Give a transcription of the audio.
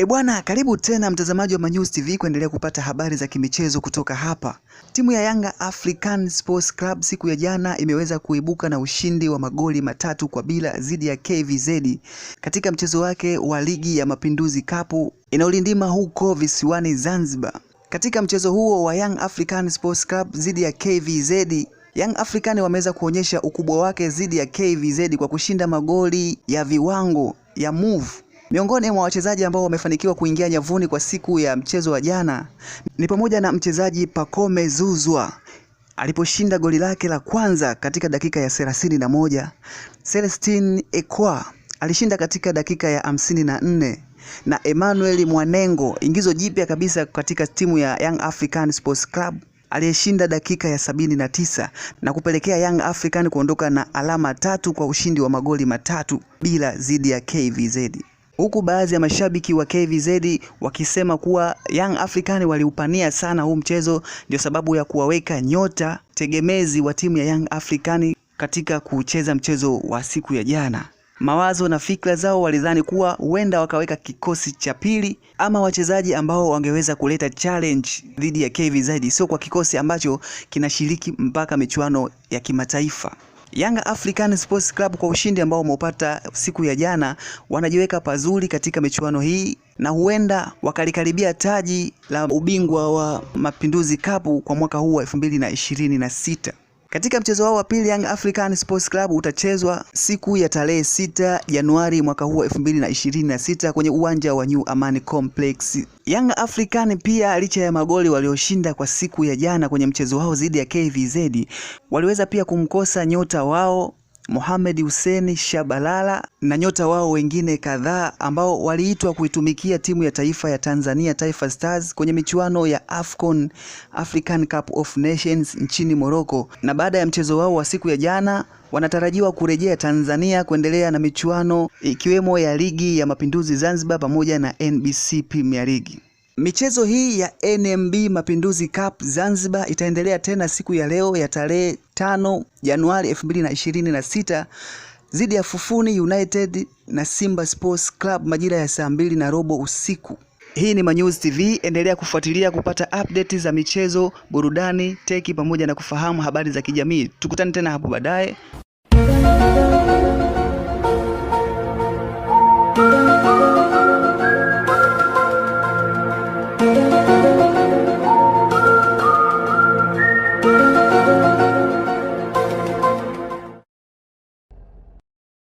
Bwana, karibu tena mtazamaji wa Manyuzi TV kuendelea kupata habari za kimichezo kutoka hapa. Timu ya Yanga African Sports Club siku ya jana imeweza kuibuka na ushindi wa magoli 3-0 dhidi ya KVZ katika mchezo wake wa Ligi ya Mapinduzi Cup inayolindima huko visiwani Zanzibar. Katika mchezo huo wa Young African Sports Club dhidi ya KVZ, Young African wameweza kuonyesha ukubwa wake dhidi ya KVZ kwa kushinda magoli ya viwango ya move. Miongoni mwa wachezaji ambao wamefanikiwa kuingia nyavuni kwa siku ya mchezo wa jana ni pamoja na mchezaji Pacome Zouzoua aliposhinda goli lake la kwanza katika dakika ya 31. Celestine Ekwa alishinda katika dakika ya 54 na Emmanuel Mwanengo, ingizo jipya kabisa katika timu ya Young African Sports Club, aliyeshinda dakika ya 79 na kupelekea Young African kuondoka na alama 3 kwa ushindi wa magoli 3-0 dhidi ya KVZ. Huku baadhi ya mashabiki wa KVZ wakisema kuwa Young African waliupania sana huu mchezo, ndio sababu ya kuwaweka nyota tegemezi wa timu ya Young African katika kucheza mchezo wa siku ya jana. Mawazo na fikra zao walidhani kuwa huenda wakaweka kikosi cha pili ama wachezaji ambao wangeweza kuleta challenge dhidi ya KVZ, sio kwa kikosi ambacho kinashiriki mpaka michuano ya kimataifa. Young African Sports Club kwa ushindi ambao wameupata siku ya jana wanajiweka pazuri katika michuano hii na huenda wakalikaribia taji la ubingwa wa Mapinduzi Cup kwa mwaka huu wa 2026. Katika mchezo wao wa pili, Young African Sports Club utachezwa siku ya tarehe 6 Januari mwaka huu wa 2026 kwenye uwanja wa New Amani Complex. Young African pia, licha ya magoli walioshinda kwa siku ya jana kwenye mchezo wao dhidi ya KVZ, waliweza pia kumkosa nyota wao Mohamed Hussein Shabalala na nyota wao wengine kadhaa ambao waliitwa kuitumikia timu ya taifa ya Tanzania, Taifa Stars, kwenye michuano ya AFCON, African Cup of Nations nchini Morocco. Na baada ya mchezo wao wa siku ya jana wanatarajiwa kurejea Tanzania kuendelea na michuano ikiwemo ya Ligi ya Mapinduzi Zanzibar pamoja na NBC Premier League. Michezo hii ya NMB Mapinduzi Cup Zanzibar itaendelea tena siku ya leo ya tarehe 5 Januari 2026 dhidi ya Fufuni United na Simba Sports Club majira ya saa 2:15 usiku. Hii ni Manyuzi TV, endelea kufuatilia kupata update za michezo, burudani, teki pamoja na kufahamu habari za kijamii. Tukutane tena hapo baadaye.